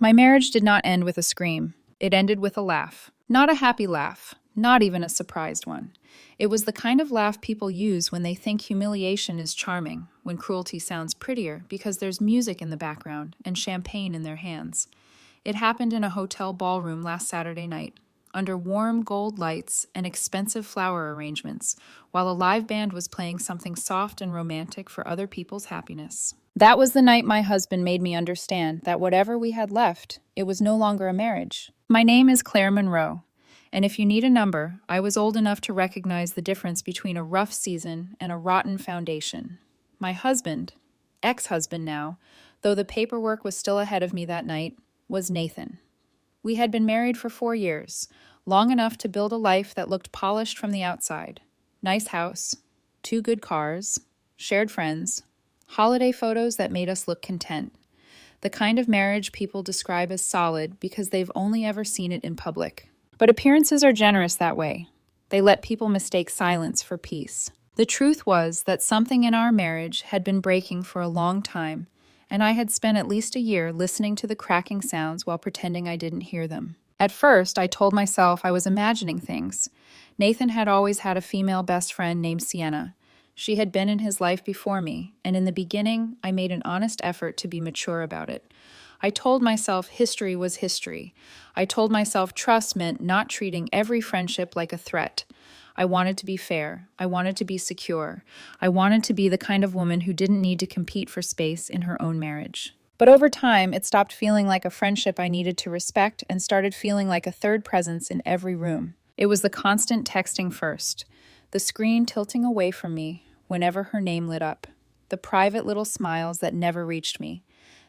My marriage did not end with a scream. It ended with a laugh. Not a happy laugh, not even a surprised one. It was the kind of laugh people use when they think humiliation is charming, when cruelty sounds prettier because there's music in the background and champagne in their hands. It happened in a hotel ballroom last Saturday night, under warm gold lights and expensive flower arrangements, while a live band was playing something soft and romantic for other people's happiness. That was the night my husband made me understand that whatever we had left, it was no longer a marriage. My name is Claire Monroe, and if you need a number, I was old enough to recognize the difference between a rough season and a rotten foundation. My husband, ex-husband now, though the paperwork was still ahead of me that night, was Nathan. We had been married for 4 years, long enough to build a life that looked polished from the outside. Nice house, 2 good cars, shared friends, holiday photos that made us look content. The kind of marriage people describe as solid because they've only ever seen it in public. But appearances are generous that way. They let people mistake silence for peace. The truth was that something in our marriage had been breaking for a long time, and I had spent at least a year listening to the cracking sounds while pretending I didn't hear them. At first, I told myself I was imagining things. Nathan had always had a female best friend named Sienna. She had been in his life before me, and in the beginning, I made an honest effort to be mature about it. I told myself history was history. I told myself trust meant not treating every friendship like a threat. I wanted to be fair. I wanted to be secure. I wanted to be the kind of woman who didn't need to compete for space in her own marriage. But over time, it stopped feeling like a friendship I needed to respect and started feeling like a third presence in every room. It was the constant texting first, the screen tilting away from me whenever her name lit up, the private little smiles that never reached me.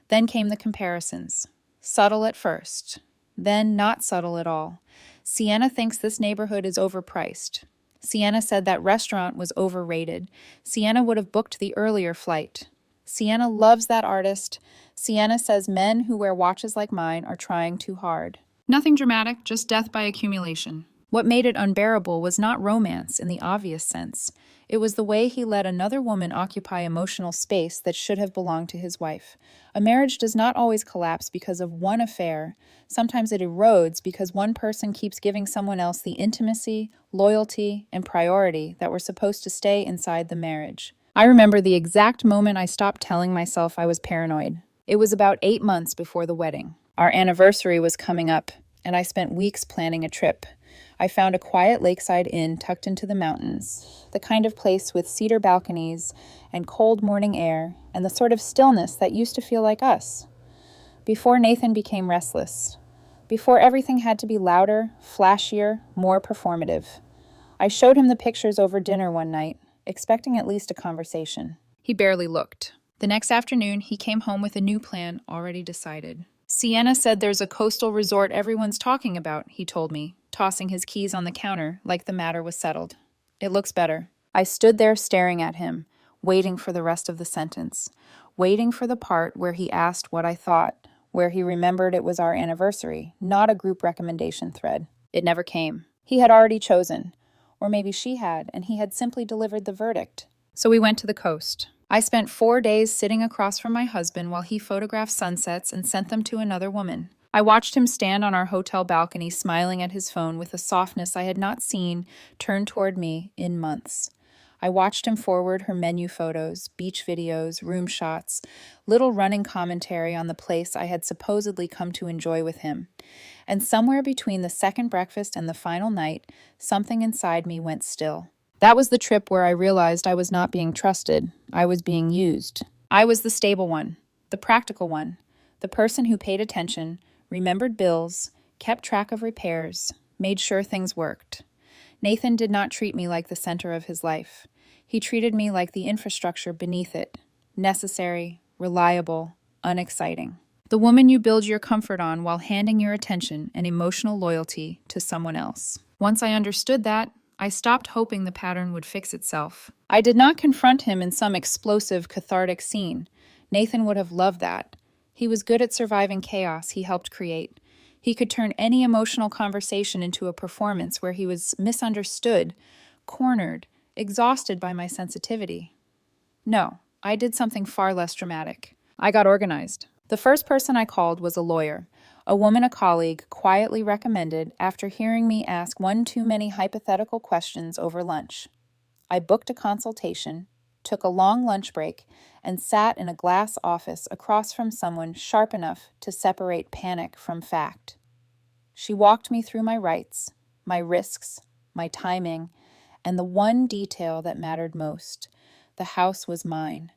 Then came the comparisons, subtle at first, then not subtle at all. Sienna thinks this neighborhood is overpriced. Sienna said that restaurant was overrated. Sienna would have booked the earlier flight. Sienna loves that artist. Sienna says men who wear watches like mine are trying too hard. Nothing dramatic, just death by accumulation. What made it unbearable was not romance in the obvious sense. It was the way he let another woman occupy emotional space that should have belonged to his wife. A marriage does not always collapse because of one affair. Sometimes it erodes because one person keeps giving someone else the intimacy, loyalty, and priority that were supposed to stay inside the marriage. I remember the exact moment I stopped telling myself I was paranoid. It was about 8 months before the wedding. Our anniversary was coming up, and I spent weeks planning a trip. I found a quiet lakeside inn tucked into the mountains, the kind of place with cedar balconies and cold morning air and the sort of stillness that used to feel like us. Before Nathan became restless, before everything had to be louder, flashier, more performative. I showed him the pictures over dinner one night, expecting at least a conversation. He barely looked. The next afternoon, he came home with a new plan already decided. Sienna said there's a coastal resort everyone's talking about, he told me, tossing his keys on the counter like the matter was settled. It looks better. I stood there staring at him, waiting for the rest of the sentence, waiting for the part where he asked what I thought, where he remembered it was our anniversary, not a group recommendation thread. It never came. He had already chosen. Or maybe she had, and he had simply delivered the verdict. So we went to the coast. I spent 4 days sitting across from my husband while he photographed sunsets and sent them to another woman. I watched him stand on our hotel balcony smiling at his phone with a softness I had not seen turned toward me in months. I watched him forward her menu photos, beach videos, room shots, little running commentary on the place I had supposedly come to enjoy with him. And somewhere between the second breakfast and the final night, something inside me went still. That was the trip where I realized I was not being trusted. I was being used. I was the stable one, the practical one, the person who paid attention, remembered bills, kept track of repairs, made sure things worked. Nathan did not treat me like the center of his life. He treated me like the infrastructure beneath it, necessary, reliable, unexciting. The woman you build your comfort on while handing your attention and emotional loyalty to someone else. Once I understood that, I stopped hoping the pattern would fix itself. I did not confront him in some explosive, cathartic scene. Nathan would have loved that. He was good at surviving chaos he helped create. He could turn any emotional conversation into a performance where he was misunderstood, cornered, exhausted by my sensitivity. No, I did something far less dramatic. I got organized. The first person I called was a lawyer, a woman a colleague quietly recommended after hearing me ask one too many hypothetical questions over lunch. I booked a consultation, took a long lunch break, and sat in a glass office across from someone sharp enough to separate panic from fact. She walked me through my rights, my risks, my timing, and the one detail that mattered most. The house was mine.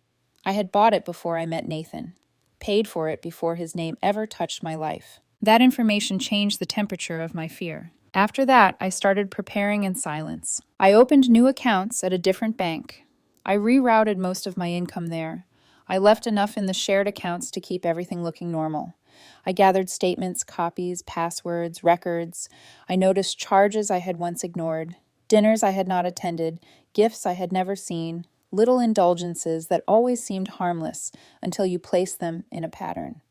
I had bought it before I met Nathan, paid for it before his name ever touched my life. That information changed the temperature of my fear. After that, I started preparing in silence. I opened new accounts at a different bank. I rerouted most of my income there. I left enough in the shared accounts to keep everything looking normal. I gathered statements, copies, passwords, records. I noticed charges I had once ignored, dinners I had not attended, gifts I had never seen, little indulgences that always seemed harmless until you placed them in a pattern.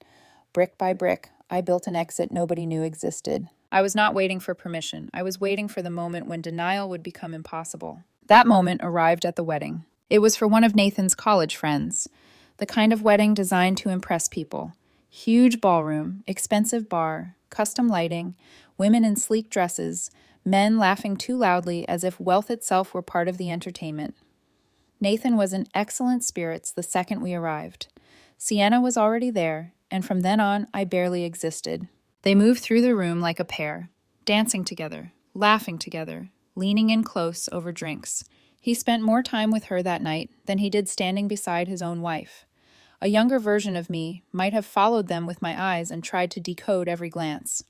Brick by brick, I built an exit nobody knew existed. I was not waiting for permission. I was waiting for the moment when denial would become impossible. That moment arrived at the wedding. It was for one of Nathan's college friends, the kind of wedding designed to impress people. Huge ballroom, expensive bar, custom lighting, women in sleek dresses, men laughing too loudly as if wealth itself were part of the entertainment. Nathan was in excellent spirits the second we arrived. Sienna was already there, and from then on, I barely existed. They moved through the room like a pair, dancing together, laughing together, leaning in close over drinks. He spent more time with her that night than he did standing beside his own wife. A younger version of me might have followed them with my eyes and tried to decode every glance.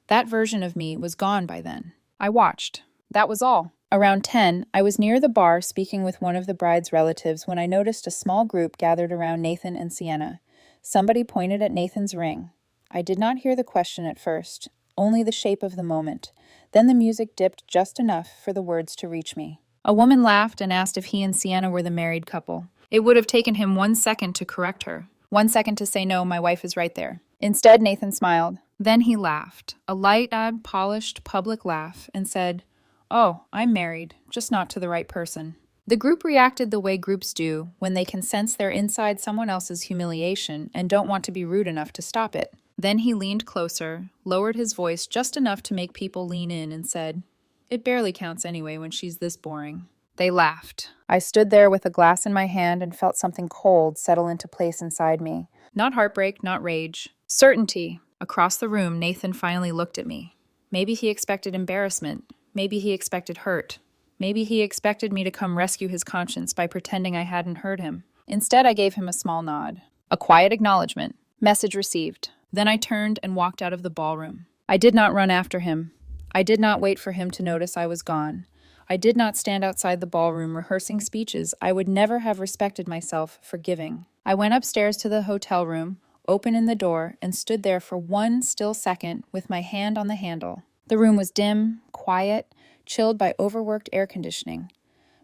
That version of me was gone by then. I watched. That was all. Around 10, I was near the bar speaking with one of the bride's relatives when I noticed a small group gathered around Nathan and Sienna. Somebody pointed at Nathan's ring. I did not hear the question at first, only the shape of the moment. Then the music dipped just enough for the words to reach me. A woman laughed and asked if he and Sienna were the married couple. It would have taken him 1 second to correct her. 1 second to say, "No, my wife is right there." Instead, Nathan smiled. Then he laughed, a light, polished, public laugh, and said, "Oh, I'm married, just not to the right person." The group reacted the way groups do when they can sense they're inside someone else's humiliation and don't want to be rude enough to stop it. Then he leaned closer, lowered his voice just enough to make people lean in, and said, "It barely counts anyway when she's this boring." They laughed. I stood there with a glass in my hand and felt something cold settle into place inside me. Not heartbreak, not rage. Certainty. Across the room, Nathan finally looked at me. Maybe he expected embarrassment. Maybe he expected hurt. Maybe he expected me to come rescue his conscience by pretending I hadn't heard him. Instead, I gave him a small nod. A quiet acknowledgement. Message received. Then I turned and walked out of the ballroom. I did not run after him. I did not wait for him to notice I was gone. I did not stand outside the ballroom rehearsing speeches I would never have respected myself for giving. I went upstairs to the hotel room, opened in the door, and stood there for 1 still second with my hand on the handle. The room was dim, quiet, chilled by overworked air conditioning.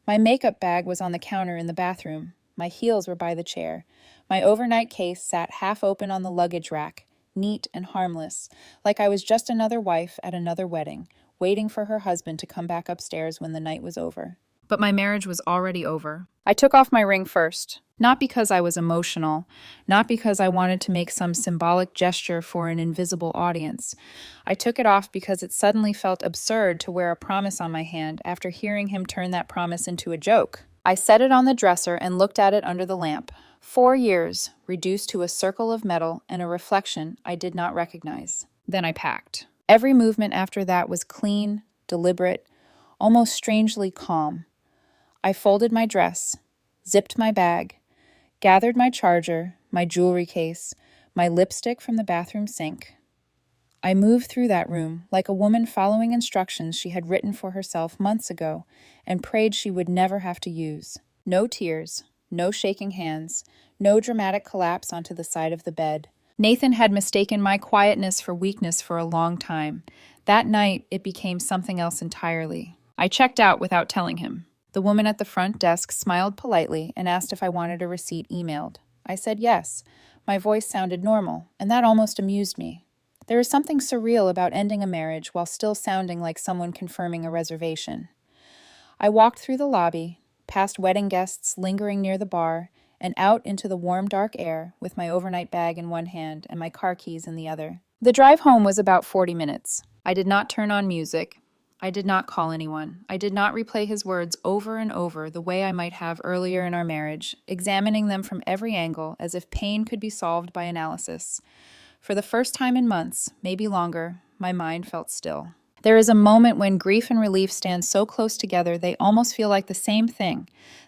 My makeup bag was on the counter in the bathroom. My heels were by the chair. My overnight case sat half open on the luggage rack, neat and harmless, like I was just another wife at another wedding, waiting for her husband to come back upstairs when the night was over. But my marriage was already over. I took off my ring first, not because I was emotional, not because I wanted to make some symbolic gesture for an invisible audience. I took it off because it suddenly felt absurd to wear a promise on my hand after hearing him turn that promise into a joke. I set it on the dresser and looked at it under the lamp. 4 years, reduced to a circle of metal and a reflection I did not recognize. Then I packed. Every movement after that was clean, deliberate, almost strangely calm. I folded my dress, zipped my bag, gathered my charger, my jewelry case, my lipstick from the bathroom sink. I moved through that room like a woman following instructions she had written for herself months ago and prayed she would never have to use. No tears, no shaking hands, no dramatic collapse onto the side of the bed. Nathan had mistaken my quietness for weakness for a long time. That night, it became something else entirely. I checked out without telling him. The woman at the front desk smiled politely and asked if I wanted a receipt emailed. I said yes. My voice sounded normal, and that almost amused me. There is something surreal about ending a marriage while still sounding like someone confirming a reservation. I walked through the lobby, past wedding guests lingering near the bar, and out into the warm, dark air with my overnight bag in one hand and my car keys in the other. The drive home was about 40 minutes. I did not turn on music. I did not call anyone. I did not replay his words over and over the way I might have earlier in our marriage, examining them from every angle as if pain could be solved by analysis. For the first time in months, maybe longer, my mind felt still. There is a moment when grief and relief stand so close together they almost feel like the same thing.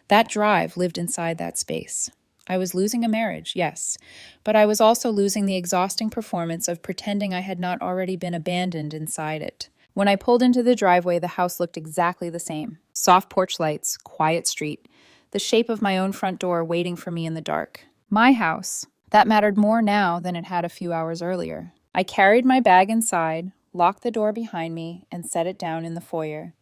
That drive lived inside that space. I was losing a marriage, yes, but I was also losing the exhausting performance of pretending I had not already been abandoned inside it. When I pulled into the driveway, the house looked exactly the same. Soft porch lights, quiet street, the shape of my own front door waiting for me in the dark. My house. That mattered more now than it had a few hours earlier. I carried my bag inside, locked the door behind me, and set it down in the foyer.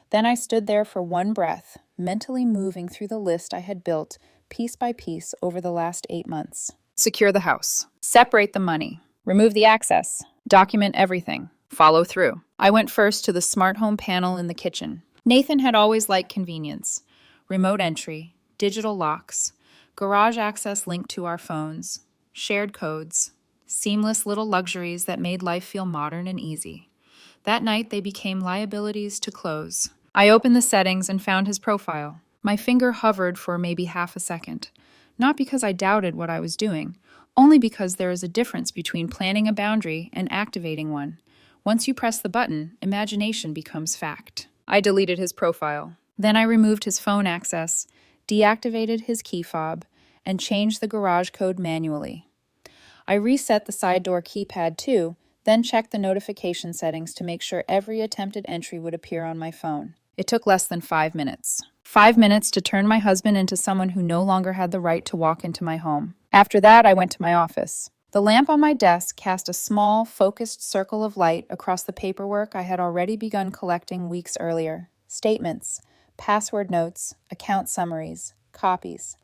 Then I stood there for one breath, mentally moving through the list I had built piece by piece over the last 8 months. Secure the house. Separate the money. Remove the access. Document everything. Follow through. I went first to the smart home panel in the kitchen. Nathan had always liked convenience. Remote entry, digital locks, garage access linked to our phones, shared codes, seamless little luxuries that made life feel modern and easy. That night, they became liabilities to close. I opened the settings and found his profile. My finger hovered for maybe half a second. Not because I doubted what I was doing, only because there is a difference between planning a boundary and activating one. Once you press the button, imagination becomes fact. I deleted his profile. Then I removed his phone access, deactivated his key fob, and changed the garage code manually. I reset the side door keypad too, then checked the notification settings to make sure every attempted entry would appear on my phone. It took less than 5 minutes. 5 minutes to turn my husband into someone who no longer had the right to walk into my home. After that, I went to my office. The lamp on my desk cast a small, focused circle of light across the paperwork I had already begun collecting weeks earlier. Statements, password notes, account summaries, copies.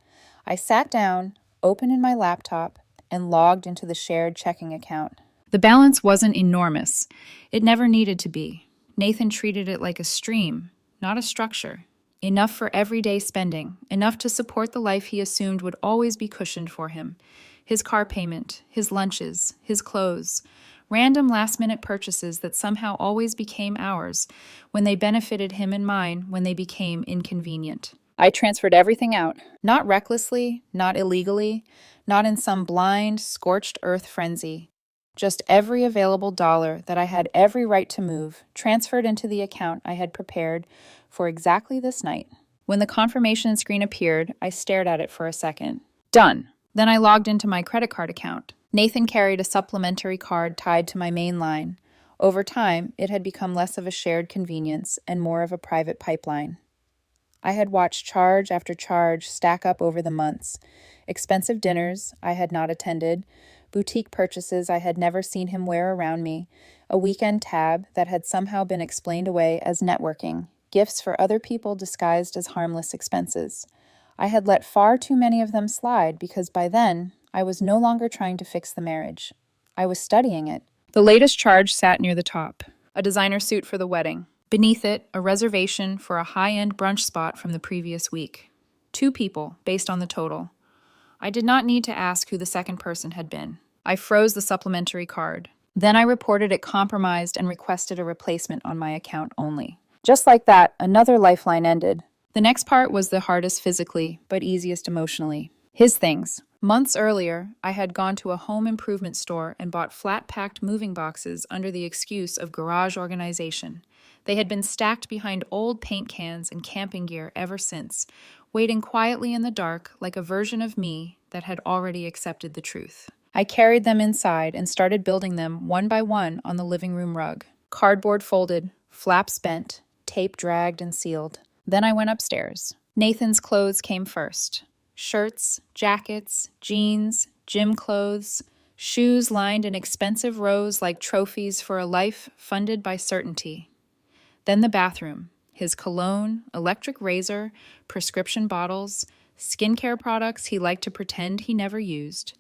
I sat down, opened in my laptop, and logged into the shared checking account. The balance wasn't enormous. It never needed to be. Nathan treated it like a stream, not a structure. Enough for everyday spending, enough to support the life he assumed would always be cushioned for him. His car payment, his lunches, his clothes, random last-minute purchases that somehow always became ours when they benefited him and mine when they became inconvenient. I transferred everything out, not recklessly, not illegally, not in some blind, scorched earth frenzy. Just every available dollar that I had every right to move transferred into the account I had prepared for exactly this night. When the confirmation screen appeared, I stared at it for a second. Done. Then I logged into my credit card account. Nathan carried a supplementary card tied to my main line. Over time, it had become less of a shared convenience and more of a private pipeline. I had watched charge after charge stack up over the months. Expensive dinners I had not attended, boutique purchases I had never seen him wear around me, a weekend tab that had somehow been explained away as networking, gifts for other people disguised as harmless expenses. I had let far too many of them slide because by then, I was no longer trying to fix the marriage. I was studying it. The latest charge sat near the top, a designer suit for the wedding. Beneath it, a reservation for a high-end brunch spot from the previous week. 2 people, based on the total. I did not need to ask who the second person had been. I froze the supplementary card. Then I reported it compromised and requested a replacement on my account only. Just like that, another lifeline ended. The next part was the hardest physically, but easiest emotionally. His things. Months earlier, I had gone to a home improvement store and bought flat-packed moving boxes under the excuse of garage organization. They had been stacked behind old paint cans and camping gear ever since, waiting quietly in the dark like a version of me that had already accepted the truth. I carried them inside and started building them one by one on the living room rug. Cardboard folded, flaps bent, tape dragged and sealed. Then I went upstairs. Nathan's clothes came first. Shirts, jackets, jeans, gym clothes, shoes lined in expensive rows like trophies for a life funded by certainty. Then the bathroom, his cologne, electric razor, prescription bottles, skincare products he liked to pretend he never used.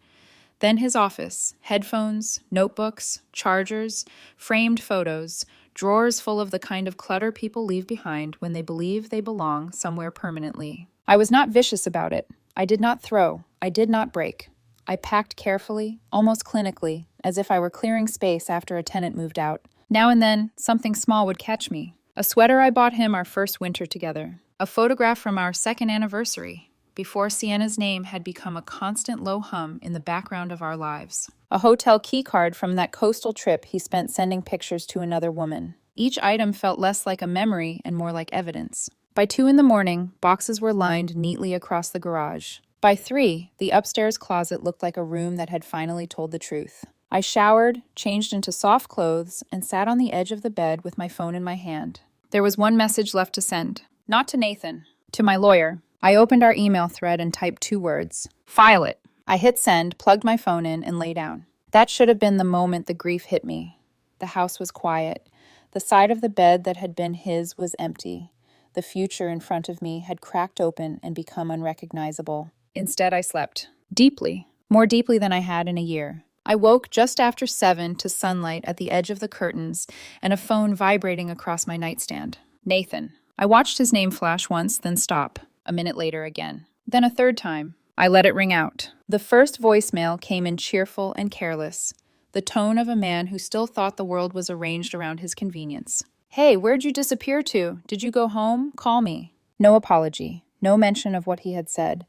Then his office, headphones, notebooks, chargers, framed photos, drawers full of the kind of clutter people leave behind when they believe they belong somewhere permanently. I was not vicious about it. I did not throw. I did not break. I packed carefully, almost clinically, as if I were clearing space after a tenant moved out. Now and then, something small would catch me. A sweater I bought him our first winter together. A photograph from our second anniversary, before Sienna's name had become a constant low hum in the background of our lives. A hotel keycard from that coastal trip he spent sending pictures to another woman. Each item felt less like a memory and more like evidence. By 2 a.m, boxes were lined neatly across the garage. By 3, the upstairs closet looked like a room that had finally told the truth. I showered, changed into soft clothes, and sat on the edge of the bed with my phone in my hand. There was one message left to send. Not to Nathan. To my lawyer. I opened our email thread and typed 2 words. File it. I hit send, plugged my phone in, and lay down. That should have been the moment the grief hit me. The house was quiet. The side of the bed that had been his was empty. The future in front of me had cracked open and become unrecognizable. Instead, I slept. Deeply. More deeply than I had in a year. I woke just after 7 to sunlight at the edge of the curtains and a phone vibrating across my nightstand. Nathan. I watched his name flash once, then stop. A minute later again. Then a third time. I let it ring out. The first voicemail came in cheerful and careless. The tone of a man who still thought the world was arranged around his convenience. Hey, where'd you disappear to? Did you go home? Call me. No apology. No mention of what he had said.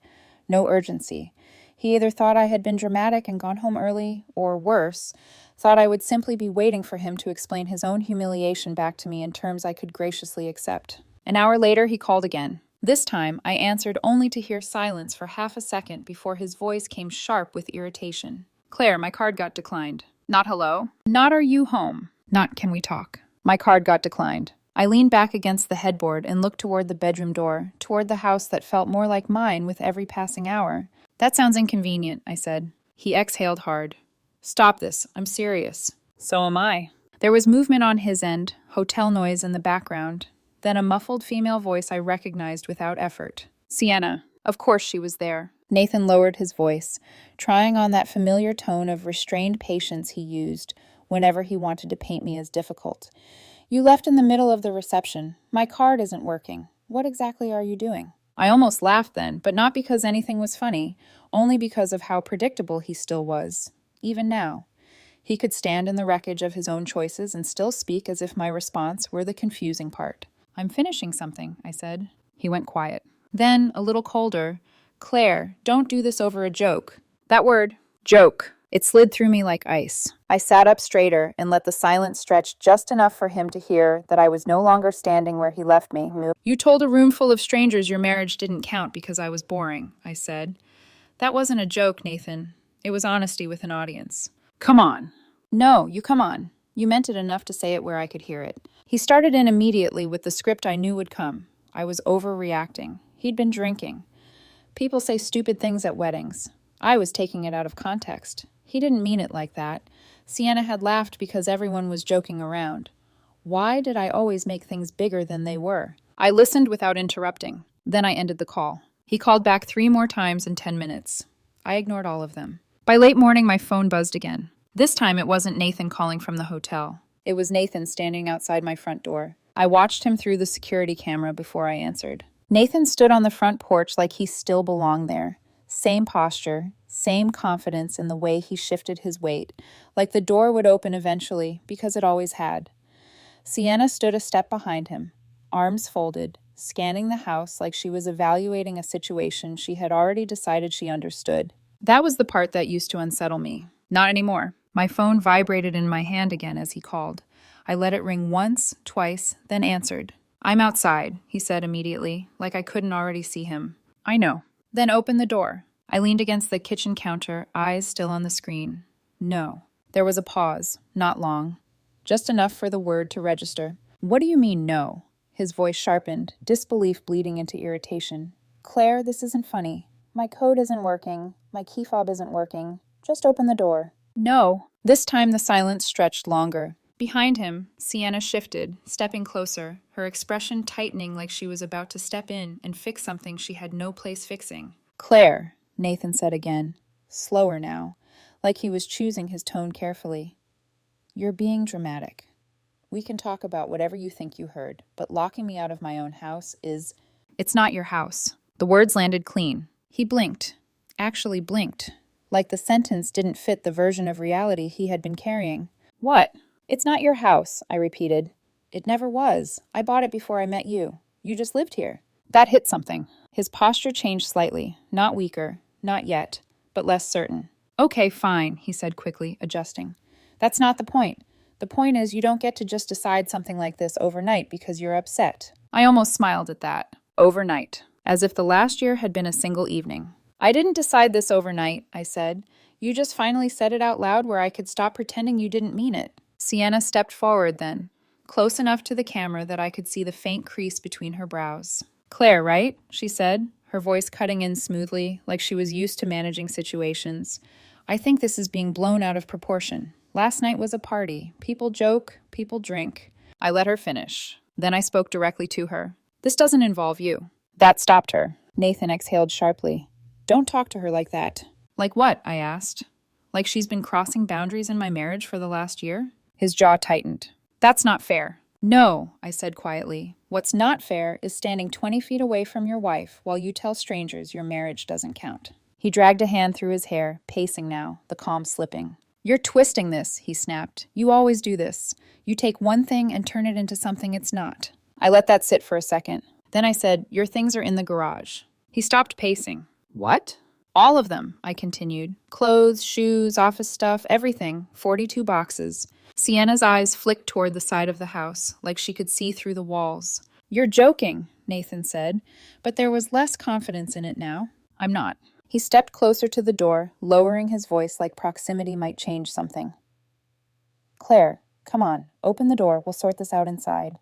No urgency. He either thought I had been dramatic and gone home early, or worse, thought I would simply be waiting for him to explain his own humiliation back to me in terms I could graciously accept. An hour later, he called again. This time, I answered only to hear silence for half a second before his voice came sharp with irritation. Claire, my card got declined. Not hello? Not are you home? Not can we talk? My card got declined. I leaned back against the headboard and looked toward the bedroom door, toward the house that felt more like mine with every passing hour. That sounds inconvenient, I said. He exhaled hard. Stop this. I'm serious. So am I. There was movement on his end, hotel noise in the background, then a muffled female voice I recognized without effort. Sienna. Of course she was there. Nathan lowered his voice, trying on that familiar tone of restrained patience he used whenever he wanted to paint me as difficult. You left in the middle of the reception. My card isn't working. What exactly are you doing? I almost laughed then, but not because anything was funny, only because of how predictable he still was, even now. He could stand in the wreckage of his own choices and still speak as if my response were the confusing part. I'm finishing something, I said. He went quiet. Then, a little colder, Claire, don't do this over a joke. That word, joke. It slid through me like ice. I sat up straighter and let the silence stretch just enough for him to hear that I was no longer standing where he left me. You told a room full of strangers your marriage didn't count because I was boring, I said. That wasn't a joke, Nathan. It was honesty with an audience. Come on. No, you come on. You meant it enough to say it where I could hear it. He started in immediately with the script I knew would come. I was overreacting. He'd been drinking. People say stupid things at weddings. I was taking it out of context. He didn't mean it like that. Sienna had laughed because everyone was joking around. Why did I always make things bigger than they were? I listened without interrupting. Then I ended the call. He called back 3 more times in 10 minutes. I ignored all of them. By late morning, my phone buzzed again. This time, it wasn't Nathan calling from the hotel. It was Nathan standing outside my front door. I watched him through the security camera before I answered. Nathan stood on the front porch like he still belonged there. Same posture, same confidence in the way he shifted his weight, like the door would open eventually, because it always had. Sienna stood a step behind him, arms folded, scanning the house like she was evaluating a situation she had already decided she understood. That was the part that used to unsettle me. Not anymore. My phone vibrated in my hand again as he called. I let it ring once, twice, then answered. I'm outside, he said immediately, like I couldn't already see him. I know. Then open the door. I leaned against the kitchen counter, eyes still on the screen. No. There was a pause, not long. Just enough for the word to register. What do you mean, no? His voice sharpened, disbelief bleeding into irritation. Claire, this isn't funny. My code isn't working. My key fob isn't working. Just open the door. No. This time the silence stretched longer. Behind him, Sienna shifted, stepping closer, her expression tightening like she was about to step in and fix something she had no place fixing. Claire, Nathan said again, slower now, like he was choosing his tone carefully. You're being dramatic. We can talk about whatever you think you heard, but locking me out of my own house is... It's not your house. The words landed clean. He blinked. Actually blinked. Like the sentence didn't fit the version of reality he had been carrying. What? It's not your house, I repeated. It never was. I bought it before I met you. You just lived here. That hit something. His posture changed slightly. Not weaker. Not yet. But less certain. Okay, fine, he said quickly, adjusting. That's not the point. The point is you don't get to just decide something like this overnight because you're upset. I almost smiled at that. Overnight. As if the last year had been a single evening. I didn't decide this overnight, I said. You just finally said it out loud where I could stop pretending you didn't mean it. Sienna stepped forward then, close enough to the camera that I could see the faint crease between her brows. Claire, right? She said, her voice cutting in smoothly, like she was used to managing situations. I think this is being blown out of proportion. Last night was a party. People joke, people drink. I let her finish. Then I spoke directly to her. This doesn't involve you. That stopped her. Nathan exhaled sharply. Don't talk to her like that. Like what? I asked. Like she's been crossing boundaries in my marriage for the last year? His jaw tightened. That's not fair. No, I said quietly. What's not fair is standing 20 feet away from your wife while you tell strangers your marriage doesn't count. He dragged a hand through his hair, pacing now, the calm slipping. You're twisting this, he snapped. You always do this. You take one thing and turn it into something it's not. I let that sit for a second. Then I said, your things are in the garage. He stopped pacing. What? All of them, I continued. Clothes, shoes, office stuff, everything. 42 boxes. Sienna's eyes flicked toward the side of the house, like she could see through the walls. You're joking, Nathan said, but there was less confidence in it now. I'm not. He stepped closer to the door, lowering his voice like proximity might change something. Claire, come on, open the door. We'll sort this out inside.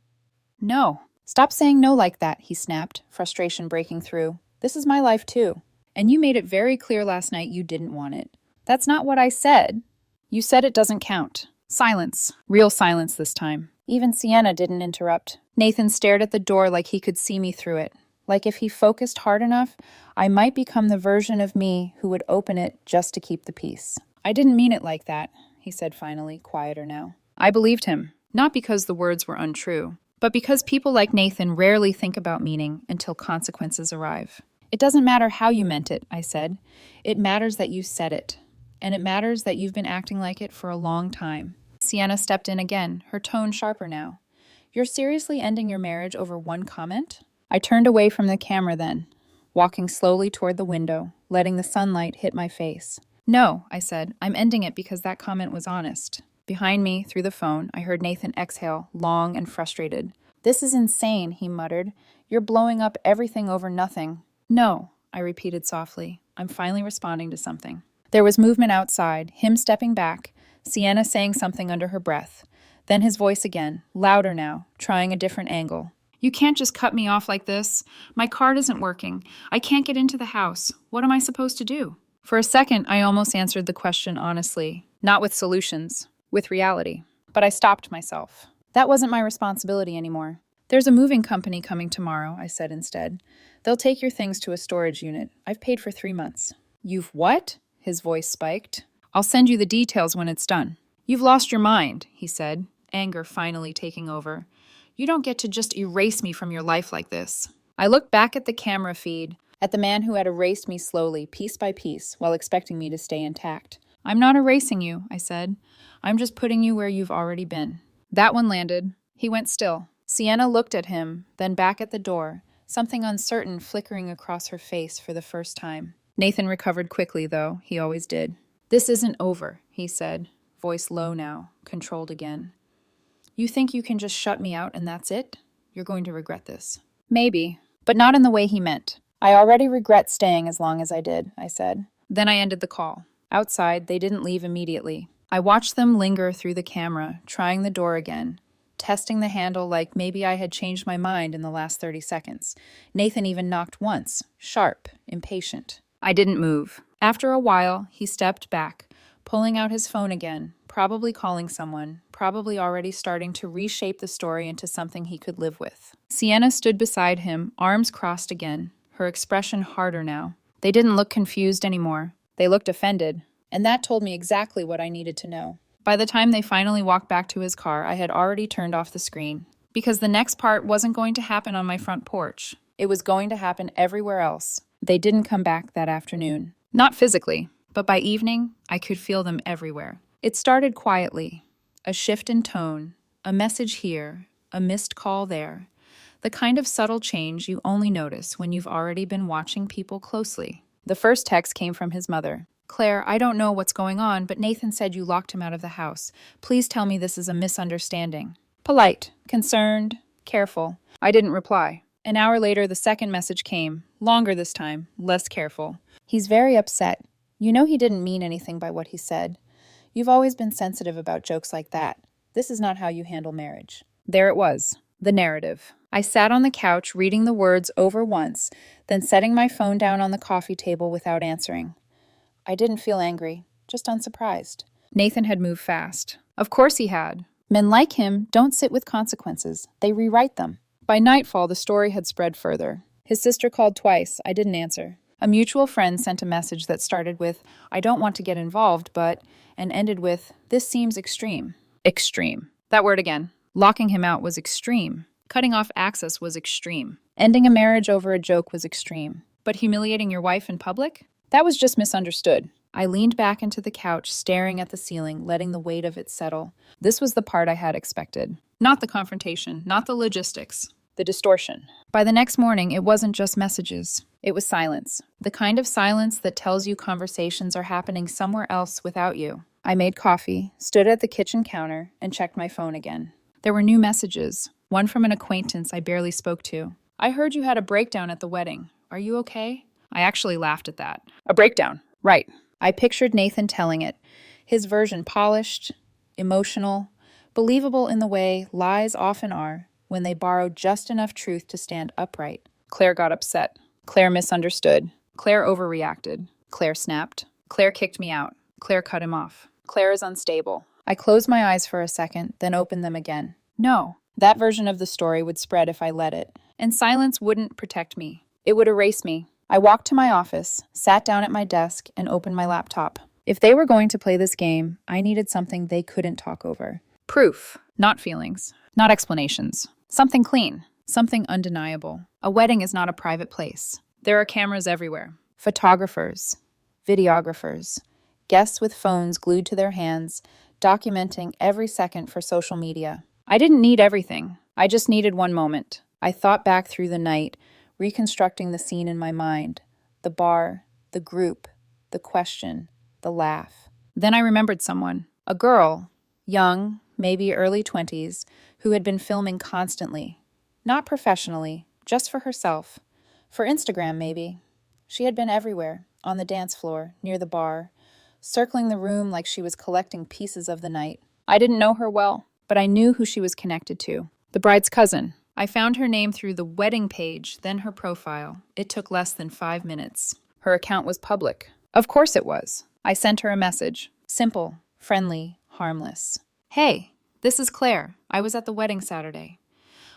No. Stop saying no like that, he snapped, frustration breaking through. This is my life too. And you made it very clear last night you didn't want it. That's not what I said. You said it doesn't count. Silence. Real silence this time. Even Sienna didn't interrupt. Nathan stared at the door like he could see me through it. Like if he focused hard enough, I might become the version of me who would open it just to keep the peace. I didn't mean it like that, he said finally, quieter now. I believed him, not because the words were untrue, but because people like Nathan rarely think about meaning until consequences arrive. It doesn't matter how you meant it, I said. It matters that you said it. And it matters that you've been acting like it for a long time. Sienna stepped in again, her tone sharper now. You're seriously ending your marriage over one comment? I turned away from the camera then, walking slowly toward the window, letting the sunlight hit my face. No, I said, I'm ending it because that comment was honest. Behind me, through the phone, I heard Nathan exhale, long and frustrated. This is insane, he muttered. You're blowing up everything over nothing. No, I repeated softly. I'm finally responding to something. There was movement outside, him stepping back, Sienna saying something under her breath. Then his voice again, louder now, trying a different angle. You can't just cut me off like this. My card isn't working. I can't get into the house. What am I supposed to do? For a second, I almost answered the question honestly, not with solutions, with reality. But I stopped myself. That wasn't my responsibility anymore. There's a moving company coming tomorrow, I said instead. They'll take your things to a storage unit. I've paid for 3 months. You've what? His voice spiked. I'll send you the details when it's done. You've lost your mind, he said, anger finally taking over. You don't get to just erase me from your life like this. I looked back at the camera feed, at the man who had erased me slowly, piece by piece, while expecting me to stay intact. I'm not erasing you, I said. I'm just putting you where you've already been. That one landed. He went still. Sienna looked at him, then back at the door, something uncertain flickering across her face for the first time. Nathan recovered quickly, though. He always did. This isn't over, he said, voice low now, controlled again. You think you can just shut me out and that's it? You're going to regret this. Maybe, but not in the way he meant. I already regret staying as long as I did, I said. Then I ended the call. Outside, they didn't leave immediately. I watched them linger through the camera, trying the door again, testing the handle like maybe I had changed my mind in the last 30 seconds. Nathan even knocked once, sharp, impatient. I didn't move. After a while, he stepped back, pulling out his phone again, probably calling someone, probably already starting to reshape the story into something he could live with. Sienna stood beside him, arms crossed again, her expression harder now. They didn't look confused anymore. They looked offended, and that told me exactly what I needed to know. By the time they finally walked back to his car, I had already turned off the screen, because the next part wasn't going to happen on my front porch. It was going to happen everywhere else. They didn't come back that afternoon. Not physically, but by evening, I could feel them everywhere. It started quietly. A shift in tone, a message here, a missed call there. The kind of subtle change you only notice when you've already been watching people closely. The first text came from his mother. Claire, I don't know what's going on, but Nathan said you locked him out of the house. Please tell me this is a misunderstanding. Polite, concerned, careful. I didn't reply. An hour later, the second message came. Longer this time, less careful. He's very upset. You know he didn't mean anything by what he said. You've always been sensitive about jokes like that. This is not how you handle marriage. There it was, the narrative. I sat on the couch reading the words over once, then setting my phone down on the coffee table without answering. I didn't feel angry, just unsurprised. Nathan had moved fast. Of course he had. Men like him don't sit with consequences. They rewrite them. By nightfall, the story had spread further. His sister called twice. I didn't answer. A mutual friend sent a message that started with, I don't want to get involved, but, and ended with, this seems extreme. Extreme. That word again. Locking him out was extreme. Cutting off access was extreme. Ending a marriage over a joke was extreme. But humiliating your wife in public? That was just misunderstood. I leaned back into the couch, staring at the ceiling, letting the weight of it settle. This was the part I had expected. Not the confrontation, not the logistics, the distortion. By the next morning, it wasn't just messages. It was silence. The kind of silence that tells you conversations are happening somewhere else without you. I made coffee, stood at the kitchen counter, and checked my phone again. There were new messages. One from an acquaintance I barely spoke to. I heard you had a breakdown at the wedding. Are you okay? I actually laughed at that. A breakdown. Right. I pictured Nathan telling it. His version polished, emotional, believable in the way lies often are when they borrow just enough truth to stand upright. Claire got upset. Claire misunderstood. Claire overreacted. Claire snapped. Claire kicked me out. Claire cut him off. Claire is unstable. I closed my eyes for a second, then opened them again. No, that version of the story would spread if I let it. And silence wouldn't protect me. It would erase me. I walked to my office, sat down at my desk, and opened my laptop. If they were going to play this game, I needed something they couldn't talk over. Proof, not feelings, not explanations. Something clean, something undeniable. A wedding is not a private place. There are cameras everywhere. Photographers, videographers, guests with phones glued to their hands, documenting every second for social media. I didn't need everything. I just needed one moment. I thought back through the night, reconstructing the scene in my mind. The bar, the group, the question, the laugh. Then I remembered someone. A girl, young, maybe early 20s, who had been filming constantly. Not professionally, just for herself. For Instagram, maybe. She had been everywhere, on the dance floor, near the bar, circling the room like she was collecting pieces of the night. I didn't know her well, but I knew who she was connected to. The bride's cousin. I found her name through the wedding page, then her profile. It took less than 5 minutes. Her account was public. Of course it was. I sent her a message. Simple, friendly, harmless. Hey, this is Claire. I was at the wedding Saturday.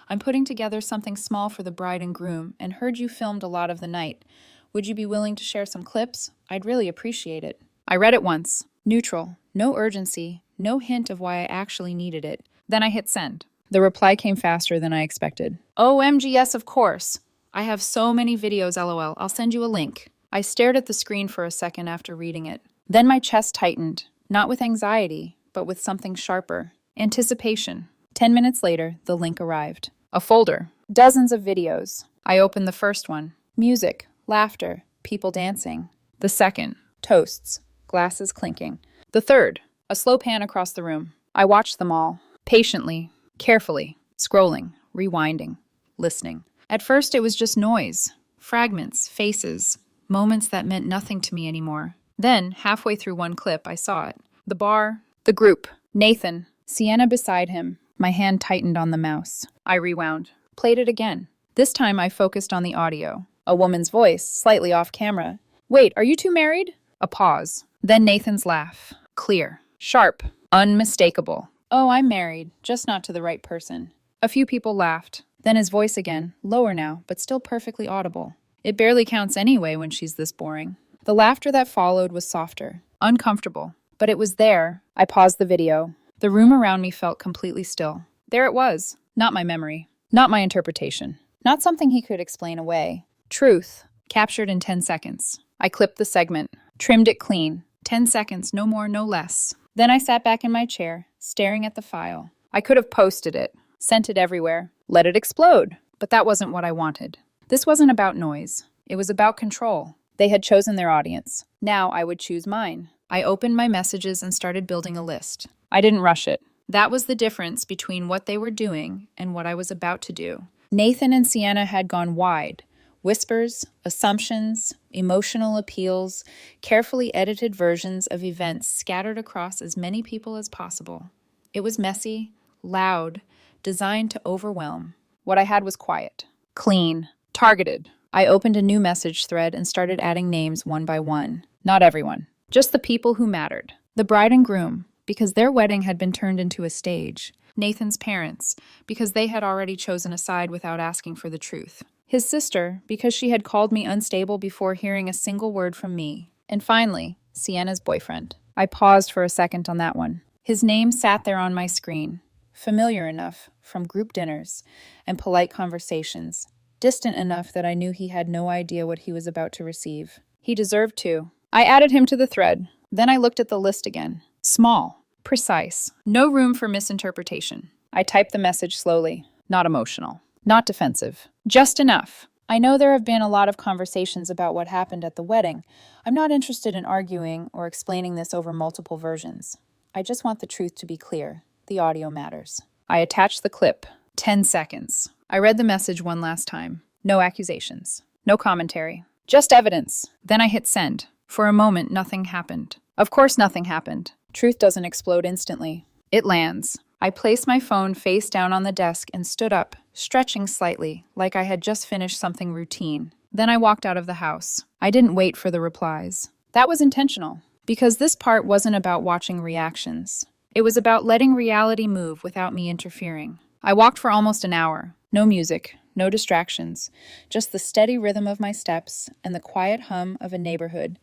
I'm putting together something small for the bride and groom and heard you filmed a lot of the night. Would you be willing to share some clips? I'd really appreciate it. I read it once. Neutral. No urgency. No hint of why I actually needed it. Then I hit send. The reply came faster than I expected. OMG, yes, of course. I have so many videos, LOL. I'll send you a link. I stared at the screen for a second after reading it. Then my chest tightened, not with anxiety, but with something sharper. Anticipation. 10 minutes later, the link arrived. A folder. Dozens of videos. I opened the first one. Music, laughter, people dancing. The second. Toasts, glasses clinking. The third. A slow pan across the room. I watched them all. Patiently. Carefully, scrolling, rewinding, listening. At first, it was just noise, fragments, faces, moments that meant nothing to me anymore. Then, halfway through one clip, I saw it. The bar, the group, Nathan, Sienna beside him. My hand tightened on the mouse. I rewound, played it again. This time, I focused on the audio. A woman's voice, slightly off camera. Wait, are you two married? A pause. Then Nathan's laugh. Clear, sharp, unmistakable. Oh, I'm married, just not to the right person. A few people laughed. Then his voice again, lower now, but still perfectly audible. It barely counts anyway when she's this boring. The laughter that followed was softer, uncomfortable, but it was there. I paused the video. The room around me felt completely still. There it was, not my memory, not my interpretation. not something he could explain away. Truth, captured in 10 seconds. I clipped the segment, trimmed it clean. 10 seconds, no more, no less. Then I sat back in my chair, staring at the file. I could have posted it, sent it everywhere, let it explode. But that wasn't what I wanted. This wasn't about noise. It was about control. They had chosen their audience. Now I would choose mine. I opened my messages and started building a list. I didn't rush it. That was the difference between what they were doing and what I was about to do. Nathan and Sienna had gone wide. Whispers, assumptions, emotional appeals, carefully edited versions of events scattered across as many people as possible. It was messy, loud, designed to overwhelm. What I had was quiet, clean, targeted. I opened a new message thread and started adding names one by one. Not everyone, just the people who mattered. The bride and groom, because their wedding had been turned into a stage. Nathan's parents, because they had already chosen a side without asking for the truth. His sister, because she had called me unstable before hearing a single word from me. And finally, Sienna's boyfriend. I paused for a second on that one. His name sat there on my screen, familiar enough from group dinners and polite conversations, distant enough that I knew he had no idea what he was about to receive. He deserved to. I added him to the thread. Then I looked at the list again. Small, precise, no room for misinterpretation. I typed the message slowly, not emotional. Not defensive. Just enough. I know there have been a lot of conversations about what happened at the wedding. I'm not interested in arguing or explaining this over multiple versions. I just want the truth to be clear. The audio matters. I attached the clip. 10 seconds. I read the message one last time. No accusations. No commentary. Just evidence. Then I hit send. For a moment, nothing happened. Of course nothing happened. Truth doesn't explode instantly. It lands. I placed my phone face down on the desk and stood up, stretching slightly, like I had just finished something routine. Then I walked out of the house. I didn't wait for the replies. That was intentional, because this part wasn't about watching reactions. It was about letting reality move without me interfering. I walked for almost an hour. No music, no distractions, just the steady rhythm of my steps and the quiet hum of a neighborhood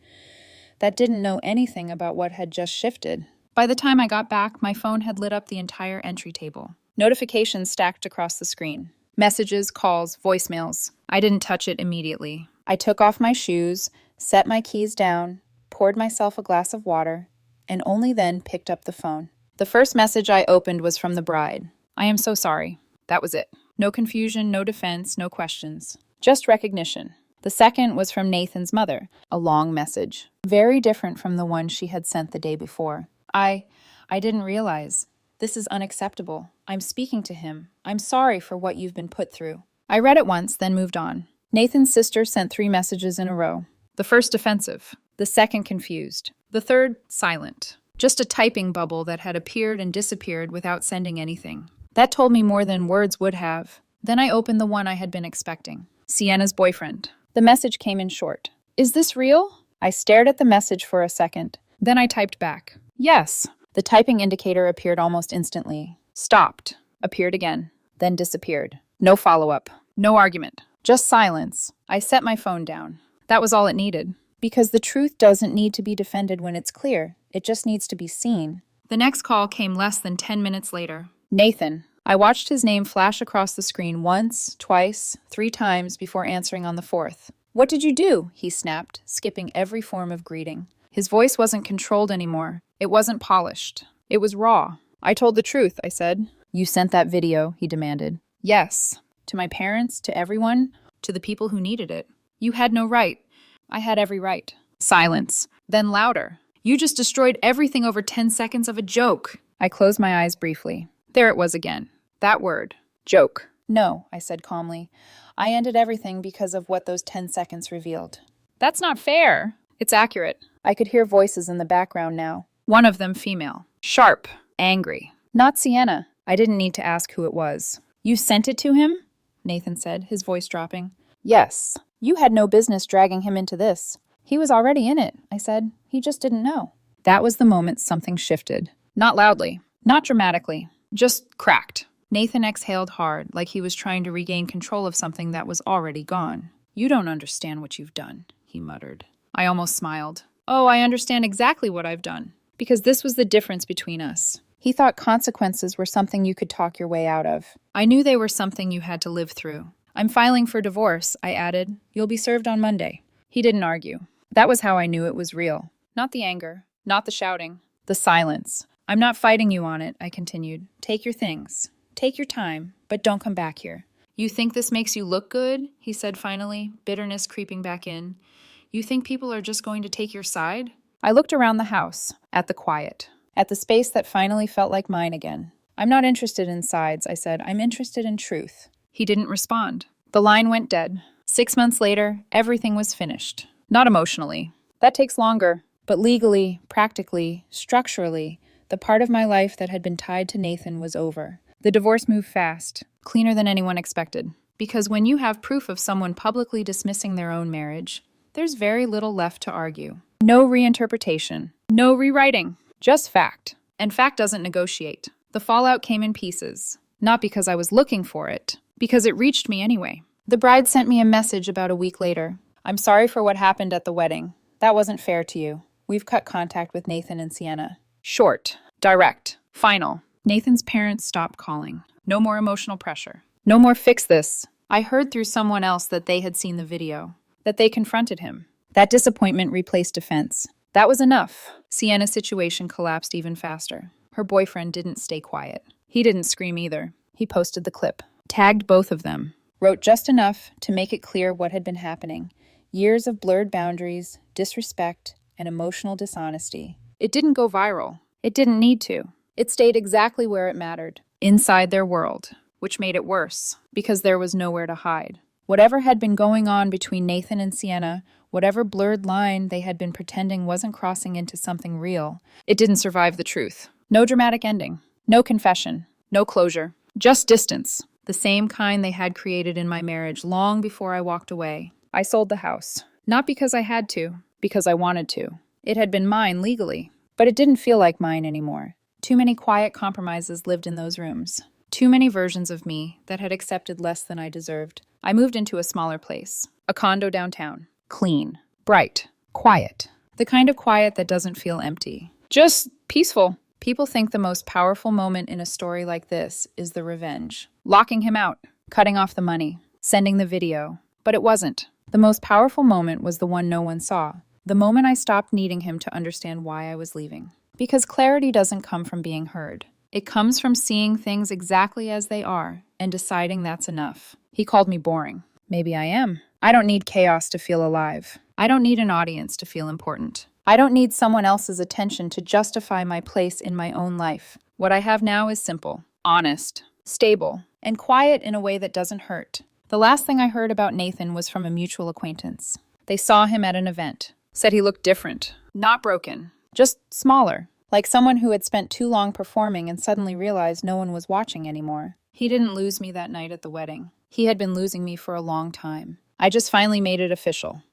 that didn't know anything about what had just shifted. By the time I got back, my phone had lit up the entire entry table. Notifications stacked across the screen. Messages, calls, voicemails. I didn't touch it immediately. I took off my shoes, set my keys down, poured myself a glass of water, and only then picked up the phone. The first message I opened was from the bride. I am so sorry. That was it. No confusion, no defense, no questions. Just recognition. The second was from Nathan's mother, a long message, very different from the one she had sent the day before. I didn't realize. This is unacceptable. I'm speaking to him. I'm sorry for what you've been put through. I read it once, then moved on. Nathan's sister sent 3 messages in a row. The first defensive. The second confused. The third silent. Just a typing bubble that had appeared and disappeared without sending anything. That told me more than words would have. Then I opened the one I had been expecting. Sienna's boyfriend. The message came in short. Is this real? I stared at the message for a second. Then I typed back. Yes. The typing indicator appeared almost instantly. Stopped. Appeared again. Then disappeared. No follow-up. No argument. Just silence. I set my phone down. That was all it needed. Because the truth doesn't need to be defended when it's clear. It just needs to be seen. The next call came less than 10 minutes later. Nathan. I watched his name flash across the screen once, twice, 3 times before answering on the 4th. What did you do? He snapped, skipping every form of greeting. His voice wasn't controlled anymore. It wasn't polished. It was raw. I told the truth, I said. You sent that video, he demanded. Yes. To my parents, to everyone, to the people who needed it. You had no right. I had every right. Silence. Then louder. You just destroyed everything over 10 seconds of a joke. I closed my eyes briefly. There it was again. That word. Joke. No, I said calmly. I ended everything because of what those 10 seconds revealed. That's not fair. It's accurate. I could hear voices in the background now. One of them female. Sharp. Angry. Not Sienna. I didn't need to ask who it was. You sent it to him? Nathan said, his voice dropping. Yes. You had no business dragging him into this. He was already in it, I said. He just didn't know. That was the moment something shifted. Not loudly. Not dramatically. Just cracked. Nathan exhaled hard, like he was trying to regain control of something that was already gone. You don't understand what you've done, he muttered. I almost smiled. Oh, I understand exactly what I've done. Because this was the difference between us. He thought consequences were something you could talk your way out of. I knew they were something you had to live through. I'm filing for divorce, I added. You'll be served on Monday. He didn't argue. That was how I knew it was real. Not the anger, not the shouting, the silence. I'm not fighting you on it, I continued. Take your things. Take your time, but don't come back here. You think this makes you look good? He said finally, bitterness creeping back in. You think people are just going to take your side? I looked around the house, at the quiet, at the space that finally felt like mine again. I'm not interested in sides, I said. I'm interested in truth. He didn't respond. The line went dead. 6 months later, everything was finished. Not emotionally. That takes longer. But legally, practically, structurally, the part of my life that had been tied to Nathan was over. The divorce moved fast, cleaner than anyone expected. Because when you have proof of someone publicly dismissing their own marriage, there's very little left to argue. No reinterpretation. No rewriting. Just fact. And fact doesn't negotiate. The fallout came in pieces. Not because I was looking for it, because it reached me anyway. The bride sent me a message about a week later. I'm sorry for what happened at the wedding. That wasn't fair to you. We've cut contact with Nathan and Sienna. Short, direct, final. Nathan's parents stopped calling. No more emotional pressure. No more fix this. I heard through someone else that they had seen the video, that they confronted him. That disappointment replaced defense. That was enough. Sienna's situation collapsed even faster. Her boyfriend didn't stay quiet. He didn't scream either. He posted the clip, tagged both of them, wrote just enough to make it clear what had been happening. Years of blurred boundaries, disrespect, and emotional dishonesty. It didn't go viral. It didn't need to. It stayed exactly where it mattered, inside their world, which made it worse, because there was nowhere to hide. Whatever had been going on between Nathan and Sienna, whatever blurred line they had been pretending wasn't crossing into something real, it didn't survive the truth. No dramatic ending. No confession. No closure. Just distance. The same kind they had created in my marriage long before I walked away. I sold the house. Not because I had to, because I wanted to. It had been mine legally, but it didn't feel like mine anymore. Too many quiet compromises lived in those rooms. Too many versions of me that had accepted less than I deserved. I moved into a smaller place. A condo downtown. Clean. Bright. Quiet. The kind of quiet that doesn't feel empty. Just peaceful. People think the most powerful moment in a story like this is the revenge. Locking him out. Cutting off the money. Sending the video. But it wasn't. The most powerful moment was the one no one saw. The moment I stopped needing him to understand why I was leaving. Because clarity doesn't come from being heard. It comes from seeing things exactly as they are and deciding that's enough. He called me boring. Maybe I am. I don't need chaos to feel alive. I don't need an audience to feel important. I don't need someone else's attention to justify my place in my own life. What I have now is simple, honest, stable, and quiet in a way that doesn't hurt. The last thing I heard about Nathan was from a mutual acquaintance. They saw him at an event. Said he looked different. Not broken. Just smaller. Like someone who had spent too long performing and suddenly realized no one was watching anymore. He didn't lose me that night at the wedding. He had been losing me for a long time. I just finally made it official.